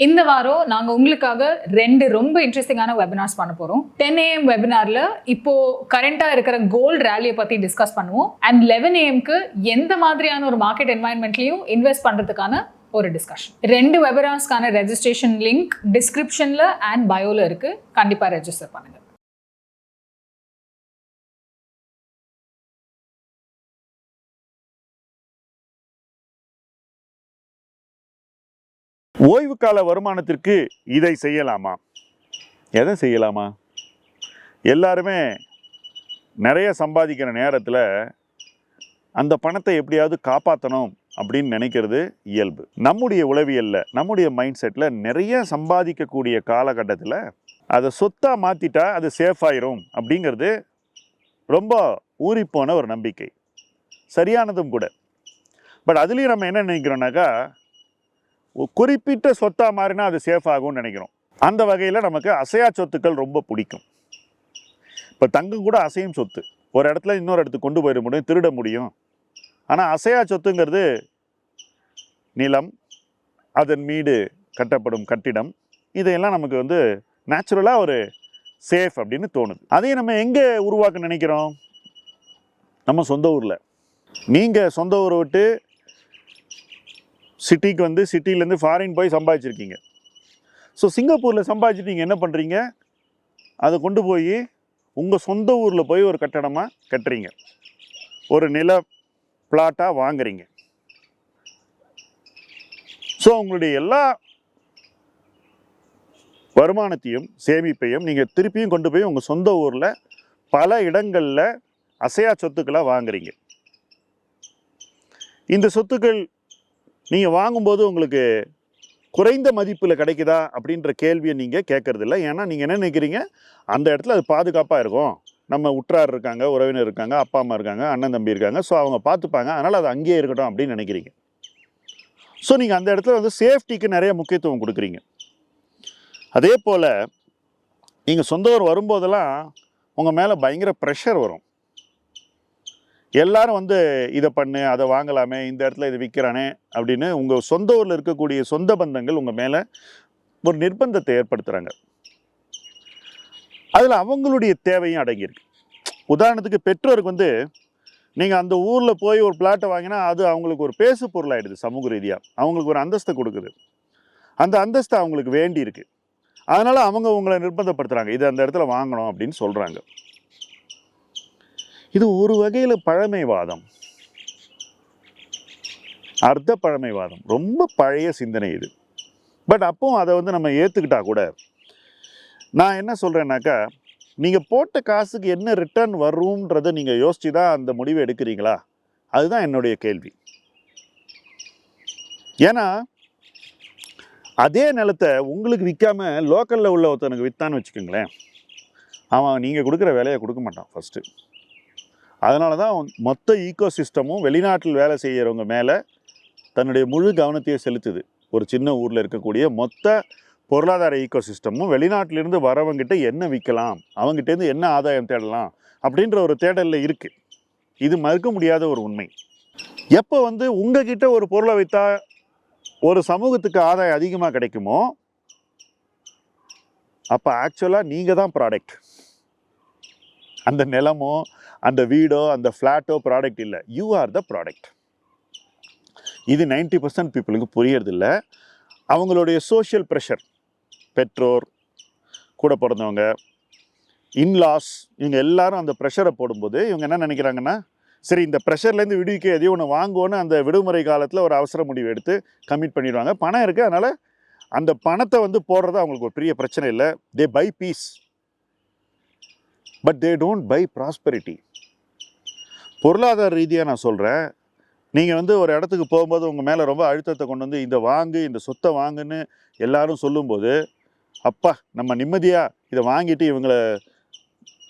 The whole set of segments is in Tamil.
இந்த வாரம் நாங்க உங்களுக்காக 2 ரொம்ப இன்ட்ரெஸ்டிங்கான வெபினார்ஸ் பண்ண போறோம். 10 AM வெபினார்ல இப்போ கரண்டா இருக்கிற கோல்ட் ரேலியை பத்தி டிஸ்கஸ் பண்ணுவோம். அண்ட் 11 AMக்கு எந்த மாதிரியான ஒரு மார்க்கெட் என்வாயன்மெண்ட்லயும் இன்வெஸ்ட் பண்றதுக்கான ஒரு டிஸ்கஷன். 2 வெபினார்ஸ்க்கான ரெஜிஸ்ட்ரேஷன் லிங்க் டிஸ்கிரிப்ஷன்ல அண்ட் பயோல இருக்கு. கண்டிப்பா ரெஜிஸ்டர் பண்ணுங்க. ஓய்வு கால வருமானத்திற்கு இதை செய்யலாமா? எதை செய்யலாமா? எல்லாருமே நிறைய சம்பாதிக்கிற நேரத்தில் அந்த பணத்தை எப்படியாவது காப்பாற்றணும் அப்படின்னு நினைக்கிறது இயல்பு. நம்முடைய உளவியலில், நம்முடைய மைண்ட் செட்டில் நிறைய சம்பாதிக்கக்கூடிய காலகட்டத்தில் அதை சொத்தாக மாற்றிட்டா அது சேஃப் ஆயிரும் அப்படிங்கிறது ரொம்ப ஊறிப்போன ஒரு நம்பிக்கை. சரியானதும் கூட. பட் அதுலேயும் நம்ம என்ன நினைக்கிறோம்னாக்கா, குறிப்பிட்ட சொத்தாக மாறினா அது சேஃப் ஆகும்னு நினைக்கிறோம். அந்த வகையில் நமக்கு அசையா சொத்துக்கள் ரொம்ப பிடிக்கும். இப்போ தங்கம் கூட அசையும் சொத்து. ஒரு இடத்துல இன்னொரு இடத்துக்கு கொண்டு போயிட முடியும், திருட முடியும். ஆனால் அசையா சொத்துங்கிறது நிலம், அதன் மீது கட்டப்படும் கட்டிடம், இதையெல்லாம் நமக்கு நேச்சுரலாக ஒரு சேஃப் அப்படின்னு தோணுது. அதையும் நம்ம எங்கே உருவாக்க நினைக்கிறோம்? நம்ம சொந்த ஊரில். நீங்கள் சொந்த ஊரை விட்டு சிட்டிக்கு சிட்டிலேருந்து ஃபாரின் போய் சம்பாதிச்சிருக்கீங்க. ஸோ சிங்கப்பூரில் சம்பாதிச்சுட்டு நீங்கள் என்ன பண்ணுறீங்க? அதை கொண்டு போய் உங்கள் சொந்த ஊரில் போய் ஒரு கட்டடமாக கட்டுறீங்க, ஒரு நில பிளாட்டாக வாங்குறீங்க. ஸோ உங்களுடைய எல்லா வருமானத்தையும் சேமிப்பையும் நீங்கள் திருப்பியும் கொண்டு போய் உங்கள் சொந்த ஊரில் பல இடங்களில் அசையா சொத்துக்களாக வாங்குறீங்க. இந்த சொத்துக்கள் நீங்கள் வாங்கும்போது உங்களுக்கு குறைந்த மதிப்பில் கிடைக்குதா அப்படின்ற கேள்வியை நீங்கள் கேட்கறதில்ல. ஏன்னா நீங்கள் என்ன நினைக்கிறீங்க, அந்த இடத்துல அது பாதுகாப்பாக இருக்கும், நம்ம உற்றார் இருக்காங்க, உறவினர் இருக்காங்க, அப்பா அம்மா இருக்காங்க, அண்ணன் தம்பி இருக்காங்க, ஸோ அவங்க பார்த்துப்பாங்க, அதனால் அது அங்கேயே இருக்கட்டும் அப்படின்னு நினைக்கிறீங்க. ஸோ நீங்கள் அந்த இடத்துல சேஃப்டிக்கு நிறைய முக்கியத்துவம் கொடுக்குறீங்க. அதே போல் நீங்கள் சொந்த ஊர் வரும்போதெல்லாம் உங்கள் மேலே பயங்கர ப்ரெஷர் வரும். எல்லாரும் இதை பண்ணு, அதை வாங்கலாமே, இந்த இடத்துல இதை விற்கிறானே அப்படின்னு உங்கள் சொந்த ஊரில் இருக்கக்கூடிய சொந்த பந்தங்கள் உங்கள் மேலே ஒரு நிர்பந்தத்தை ஏற்படுத்துகிறாங்க. அதில் அவங்களுடைய தேவையும் அடங்கியிருக்கு. உதாரணத்துக்கு பெற்றோருக்கு நீங்கள் அந்த ஊரில் போய் ஒரு பிளாட்டை வாங்கினா அது அவங்களுக்கு ஒரு பேசு பொருளாயிடுது. சமூக ரீதியாக அவங்களுக்கு ஒரு அந்தஸ்தை கொடுக்குது. அந்த அந்தஸ்தை அவங்களுக்கு வேண்டி இருக்கு. அதனால் அவங்க உங்களை நிர்பந்தப்படுத்துகிறாங்க, இது அந்த இடத்துல வாங்கணும் அப்படின்னு சொல்கிறாங்க. இது ஒரு வகையில் பழமைவாதம், அர்த்த பழமைவாதம், ரொம்ப பழைய சிந்தனை இது. பட் அப்பவும் அதை நம்ம ஏற்றுக்கிட்டா கூட, நான் என்ன சொல்கிறேன்னாக்கா, நீங்கள் போட்ட காசுக்கு என்ன ரிட்டர்ன் வரும்ன்றதை நீங்கள் யோசிச்சு தான் அந்த முடிவை எடுக்கிறீங்களா? அதுதான் என்னுடைய கேள்வி. ஏன்னா அதே நிலத்தை உங்களுக்கு விற்காம லோக்கலில் உள்ள ஒருத்தனுக்கு விற்றான்னு வச்சுக்கோங்களேன், அவன் நீங்கள் கொடுக்குற விலையை கொடுக்க மாட்டான் ஃபஸ்ட்டு. அதனால தான் மொத்த ஈக்கோ சிஸ்டமும் வெளிநாட்டில் வேலை செய்கிறவங்க மேலே தன்னுடைய முழு கவனத்தையே செலுத்துது. ஒரு சின்ன ஊரில் இருக்கக்கூடிய மொத்த பொருளாதார ஈக்கோ சிஸ்டமும் வெளிநாட்டிலிருந்து வரவங்கிட்ட என்ன விற்கலாம், அவங்ககிட்டேருந்து என்ன ஆதாயம் தேடலாம் அப்படின்ற ஒரு தேடலில் இருக்குது. இது மறுக்க முடியாத ஒரு உண்மை. எப்போ உங்ககிட்ட ஒரு பொருளை வைத்தா ஒரு சமூகத்துக்கு ஆதாயம் அதிகமாக கிடைக்குமோ, அப்போ ஆக்சுவலாக நீங்கள் தான் ப்ராடக்ட். அந்த நிலமோ அந்த வீடோ அந்த ஃப்ளாட்டோ ப்ராடக்ட் இல்லை, யூ ஆர் த ப்ராடக்ட். இது 90% பீப்புளுக்கு புரியறதில்ல. அவங்களுடைய சோஷியல் ப்ரெஷர், பெற்றோர், கூட பிறந்தவங்க, இன்லாஸ், இவங்க எல்லாரும் அந்த ப்ரெஷரை போடும்போது இவங்க என்ன நினைக்கிறாங்கன்னா, சரி இந்த ப்ரெஷர்லேருந்து விடுவிக்க எதையும் ஒன்று வாங்குவோன்னு அந்த விடுமுறை காலத்தில் ஒரு அவசர முடிவு எடுத்து கமிட் பண்ணிடுவாங்க. பணம் இருக்குது, அதனால் அந்த பணத்தை போடுறது அவங்களுக்கு ஒரு பெரிய பிரச்சனை இல்லை. They buy peace, but they don't buy prosperity. பொருளாதார ரீதியாக நான் சொல்கிறேன், நீங்கள் ஒரு இடத்துக்கு போகும்போது உங்கள் மேலே ரொம்ப அழுத்தத்தை கொண்டு இதை வாங்கு, இந்த சொத்தை வாங்குன்னு எல்லாரும் சொல்லும்போது, அப்பா நம்ம நிம்மதியாக இதை வாங்கிட்டு இவங்களை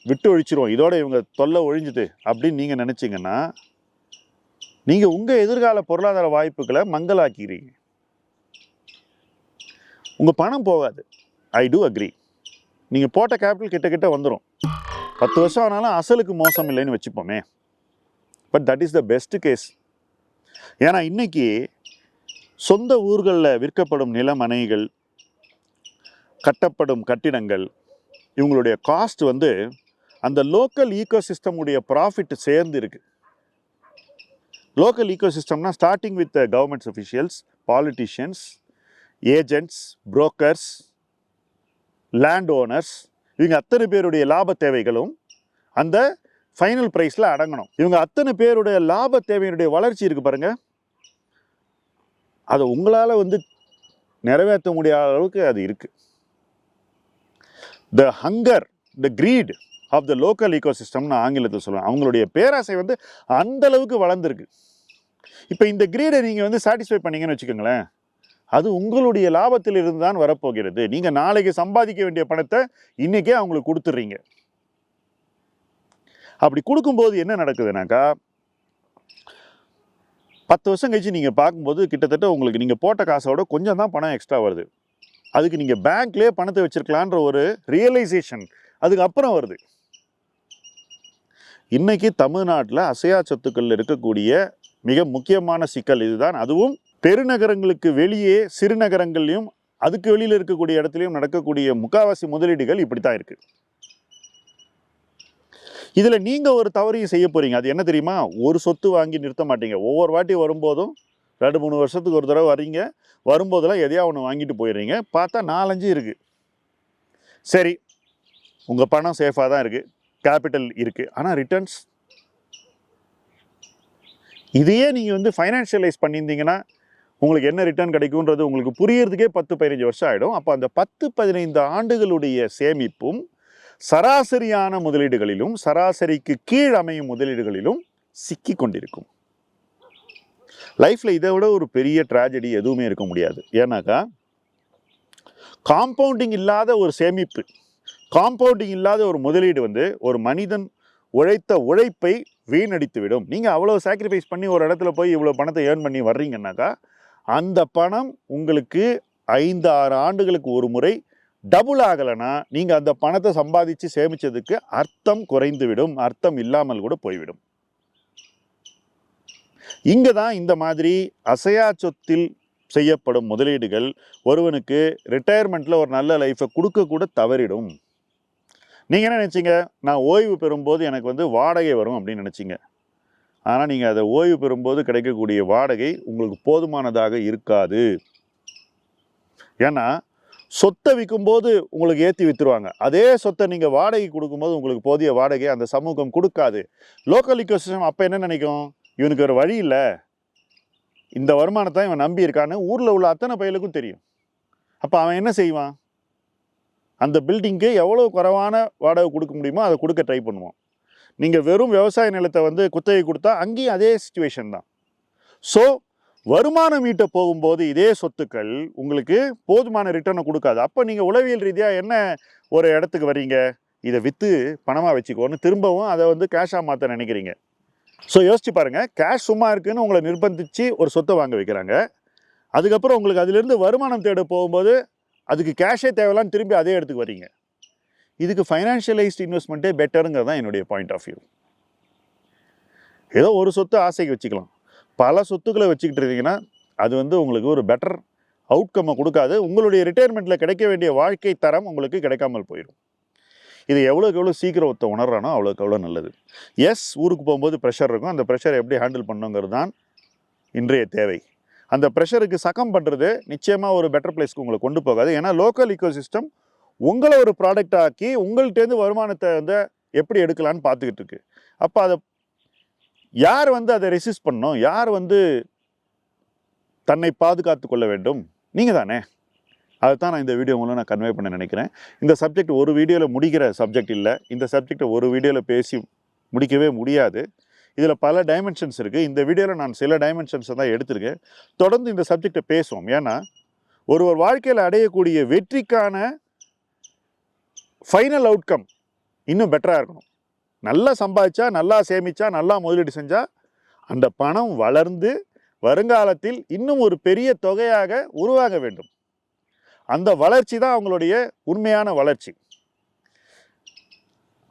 விட்டு ஒழிச்சிருவோம், இதோட இவங்க தொல்லை ஒழிஞ்சுது அப்படின்னு நீங்கள் நினச்சிங்கன்னா, நீங்கள் உங்கள் எதிர்கால பொருளாதார வாய்ப்புகளை மங்கலாக்கிறீங்க. உங்கள் பணம் போகாது. ஐ டூ அக்ரி. நீங்கள் போட்ட கேபிட்டல் கிட்ட வந்துடும். 10 வருஷம் ஆனாலும் அசலுக்கு மோசம் இல்லைன்னு வச்சுப்போமே. But that is the best case. ஏன்னா இன்னைக்கு சொந்த ஊர்களில் விற்கப்படும் நில மனைகள் கட்டப்படும் கட்டிடங்கள் இவங்களுடைய காஸ்ட் வந்து அந்த லோக்கல் ஈகோசிஸ்டமுடைய ப்ராஃபிட் சேர்ந்து இருக்கு. லோக்கல் ஈகோசிஸ்டம்னா starting with governments officials, politicians, agents, brokers, land owners, இவங்க அத்தனை பேருடைய லாப தேவைகளும் அந்த ஃபைனல் ப்ரைஸில் அடங்கணும். இவங்க அத்தனை பேருடைய லாப தேவையினுடைய வளர்ச்சி இருக்கு பாருங்க, அதை உங்களால் வந்து நிறைவேற்ற முடியாத அளவுக்கு அது இருக்கு. The hunger, the greed of the local ஈகோசிஸ்டம்னு ஆங்கிலத்தில் சொல்லுவாங்க. அவங்களுடைய பேராசை வந்து அந்த அளவுக்கு வளர்ந்துருக்கு. இப்போ இந்த கிரீடை நீங்கள் வந்து சாட்டிஸ்ஃபை பண்ணீங்கன்னு வச்சுக்கோங்களேன், அது உங்களுடைய லாபத்தில் இருந்து தான் வரப்போகிறது. நீங்கள் நாளைக்கு சம்பாதிக்க வேண்டிய பணத்தை இன்னைக்கே அவங்களுக்கு கொடுத்துட்றீங்க. அப்படி கொடுக்கும்போது என்ன நடக்குதுனாக்கா, 10 வருஷம் கழிச்சு நீங்கள் பார்க்கும்போது கிட்டத்தட்ட உங்களுக்கு நீங்கள் போட்ட காசோட கொஞ்சம் தான் பணம் எக்ஸ்ட்ரா வருது. அதுக்கு நீங்கள் பேங்க்லேயே பணத்தை வச்சிருக்கலான்ற ஒரு ரியலைசேஷன் அதுக்கப்புறம் வருது. இன்னைக்கு தமிழ்நாட்டில் அசையா சொத்துக்கள் இருக்கக்கூடிய மிக முக்கியமான சிக்கல் இதுதான். அதுவும் பெருநகரங்களுக்கு வெளியே சிறுநகரங்கள்லையும் அதுக்கு வெளியில் இருக்கக்கூடிய இடத்துலையும் நடக்கக்கூடிய முக்காவாசி முதலீடுகள் இப்படி தான் இருக்குது. இதில் நீங்கள் ஒரு தவறையும் செய்ய போகிறீங்க. அது என்ன தெரியுமா? ஒரு சொத்து வாங்கி நிறுத்த மாட்டீங்க. ஒவ்வொரு வாட்டி வரும்போதும் 2-3 வருஷத்துக்கு ஒரு தடவை வர்றீங்க, வரும்போதெல்லாம் எதையா ஒன்று வாங்கிட்டு போயிடுறீங்க. பார்த்தா 4-5 இருக்குது. சரி, உங்கள் பணம் சேஃபாக தான் இருக்குது, கேபிட்டல் இருக்குது, ஆனால் ரிட்டர்ன்ஸ் இதையே நீங்கள் வந்து ஃபைனான்ஷியலைஸ் பண்ணியிருந்தீங்கன்னா உங்களுக்கு என்ன ரிட்டர்ன் கிடைக்கும்ன்றது உங்களுக்கு புரியறதுக்கே 10-15 வருஷம் ஆகிடும். அப்போ அந்த 10-15 ஆண்டுகளுடைய சேமிப்பும் சராசரியான முதலீடுகளிலும் சராசரிக்கு கீழ் அமையும் முதலீடுகளிலும் சிக்கி கொண்டிருக்கும். லைஃப்பில் இதை விட ஒரு பெரிய ட்ராஜடி எதுவுமே இருக்க முடியாது. ஏன்னாக்கா காம்பவுண்டிங் இல்லாத ஒரு சேமிப்பு, காம்பவுண்டிங் இல்லாத ஒரு முதலீடு வந்து ஒரு மனிதன் உழைத்த உழைப்பை வீணடித்து விடும். நீங்கள் அவ்வளோ சாக்ரிஃபைஸ் பண்ணி ஒரு இடத்துல போய் இவ்வளோ பணத்தை ஏர்ன் பண்ணி வர்றீங்கன்னாக்கா அந்த பணம் உங்களுக்கு 5-6 ஆண்டுகளுக்கு ஒரு முறை டபுள் ஆகலைன்னா நீங்கள் அந்த பணத்தை சம்பாதிச்சு சேமித்ததுக்கு அர்த்தம் குறைந்து விடும், அர்த்தம் இல்லாமல் கூட போய்விடும். இங்கே தான் இந்த மாதிரி அசையா சொத்தில் செய்யப்படும் முதலீடுகள் ஒருவனுக்கு ரிட்டையர்மெண்ட்டில் ஒரு நல்ல லைஃப்பை கொடுக்க கூட தவறிடும். நீங்கள் என்ன நினச்சிங்க? நான் ஓய்வு பெறும்போது எனக்கு வந்து வாடகை வரும் அப்படின்னு நினச்சிங்க. ஆனால் நீங்கள் அதை ஓய்வு பெறும்போது கிடைக்கக்கூடிய வாடகை உங்களுக்கு போதுமானதாக இருக்காது. ஏன்னா சொத்தை விற்கும்போது உங்களுக்கு ஏற்றி விற்றுருவாங்க. அதே சொத்தை நீங்கள் வாடகை கொடுக்கும்போது உங்களுக்கு போதிய வாடகை அந்த சமூகம் கொடுக்காது. லோக்கல் ஈகோசிஸ்டம் அப்போ என்ன நினைக்கும்? இவனுக்கு ஒரு வழி இல்லை, இந்த வருமானத்தை இவன் நம்பி இருக்கான்னு ஊரில் உள்ள அத்தனை பயலுக்கும் தெரியும். அப்போ அவன் என்ன செய்வான்? அந்த பில்டிங்க்கு எவ்வளோ குறைவான வாடகை கொடுக்க முடியுமோ அதை கொடுக்க ட்ரை பண்ணுவான். நீங்கள் வெறும் விவசாய நிலத்தை வந்து குத்தகை கொடுத்தா அங்கேயும் அதே சிச்சுவேஷன் தான். ஸோ வருமானம் ஈட்ட போகும்போது இதே சொத்துக்கள் உங்களுக்கு போதுமான ரிட்டர்னை கொடுக்காது. அப்போ நீங்கள் உளவியல் ரீதியாக என்ன ஒரு இடத்துக்கு வரீங்க? இதை விற்று பணமாக வச்சுக்கோன்னு திரும்பவும் அதை வந்து கேஷாக மாற்ற நினைக்கிறீங்க. ஸோ யோசிச்சு பாருங்கள், கேஷ் சும்மா இருக்குன்னு உங்களை நிர்பந்தித்து ஒரு சொத்தை வாங்க வைக்கிறாங்க. அதுக்கப்புறம் உங்களுக்கு அதிலிருந்து வருமானம் தேட போகும்போது அதுக்கு கேஷே தேவையில்லான்னு திரும்பி அதே இடத்துக்கு வரீங்க. இதுக்கு ஃபைனான்ஷியலைஸ்டு இன்வெஸ்ட்மெண்ட்டே பெட்டருங்கிறது தான் என்னுடைய பாயிண்ட் ஆஃப் வியூ. ஏதோ ஒரு சொத்து ஆசைக்கு வச்சுக்கலாம், பல சொத்துக்களை வச்சுக்கிட்டு இருந்தீங்கன்னா அது வந்து உங்களுக்கு ஒரு பெட்டர் அவுட்கம்மை கொடுக்காது. உங்களுடைய ரிட்டையர்மெண்ட்டில் கிடைக்க வேண்டிய வாழ்க்கை தரம் உங்களுக்கு கிடைக்காமல் போயிடும். இது எவ்வளோக்கு எவ்வளோ சீக்கிரம் ஒருத்த உணர்றானோ அவ்வளோக்கு எவ்வளோ நல்லது. எஸ், ஊருக்கு போகும்போது ப்ரெஷர் இருக்கும், அந்த ப்ரெஷரை எப்படி ஹேண்டில் பண்ணுங்கிறது தான் இன்றைய தேவை. அந்த ப்ரெஷருக்கு சக்கம் பண்ணுறது நிச்சயமாக ஒரு பெட்டர் பிளேஸ்க்கு உங்களை கொண்டு போகாது. ஏன்னா லோக்கல் ஈகோசிஸ்டம் உங்களை ஒரு ப்ராடக்ட் ஆக்கி உங்கள்கிட்டேருந்து வருமானத்தை வந்து எப்படி எடுக்கலான்னு பார்த்துக்கிட்டு இருக்கு. அப்போ அதை யார் வந்து அதை ரெசிஸ்ட் பண்ணணும்? யார் வந்து தன்னை பாதுகாத்து கொள்ள வேண்டும்? நீங்கள் தானே. அதுதான் நான் இந்த வீடியோ மூலம் நான் கன்வே பண்ண நினைக்கிறேன். இந்த சப்ஜெக்ட் ஒரு வீடியோவில் முடிக்கிற சப்ஜெக்ட் இல்லை. இந்த சப்ஜெக்டை ஒரு வீடியோவில் பேசி முடிக்கவே முடியாது. இதில் பல டைமென்ஷன்ஸ் இருக்குது. இந்த வீடியோவில் நான் சில டைமென்ஷன்ஸை தான் எடுத்திருக்கேன். தொடர்ந்து இந்த சப்ஜெக்டை பேசுவோம். ஏன்னா ஒரு வாழ்க்கையில் அடையக்கூடிய வெற்றிக்கான ஃபைனல் அவுட்கம் இன்னும் பெட்டராக இருக்கணும். நல்லா சம்பாதிச்சா, நல்லா சேமித்தா, நல்லா முதலீடு செஞ்சால் அந்த பணம் வளர்ந்து வருங்காலத்தில் இன்னும் ஒரு பெரிய தொகையாக உருவாக வேண்டும். அந்த வளர்ச்சி தான் அவங்களுடைய உண்மையான வளர்ச்சி.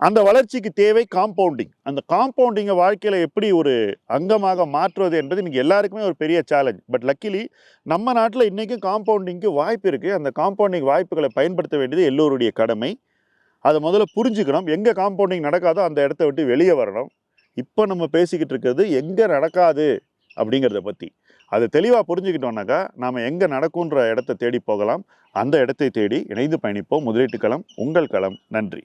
அந்த வளர்ச்சிக்கு தேவை காம்பவுண்டிங். அந்த காம்பவுண்டிங்கை வாழ்க்கையில் எப்படி ஒரு அங்கமாக மாற்றுவது என்பது இன்றைக்கி எல்லாருக்குமே ஒரு பெரிய சேலஞ்ச். பட் லக்கிலி நம்ம நாட்டில் இன்றைக்கும் காம்பவுண்டிங்க்கு வாய்ப்பு இருக்குது. அந்த காம்பவுண்டிங் வாய்ப்புகளை பயன்படுத்த வேண்டியது எல்லோருடைய கடமை. அதை முதல்ல புரிஞ்சுக்கணும். எங்கே காம்பவுண்டிங் நடக்காதோ அந்த இடத்த விட்டு வெளியே வரணும். இப்போ நம்ம பேசிக்கிட்டு இருக்கிறது எங்கே நடக்காது அப்படிங்கிறத பற்றி. அதை தெளிவாக புரிஞ்சுக்கிட்டோம்னாக்கா நாம் எங்கே நடக்குன்ற இடத்த தேடி போகலாம். அந்த இடத்தை தேடி இணைந்து பயணிப்போம். முதலீட்டு களம் உங்கள் களம். நன்றி.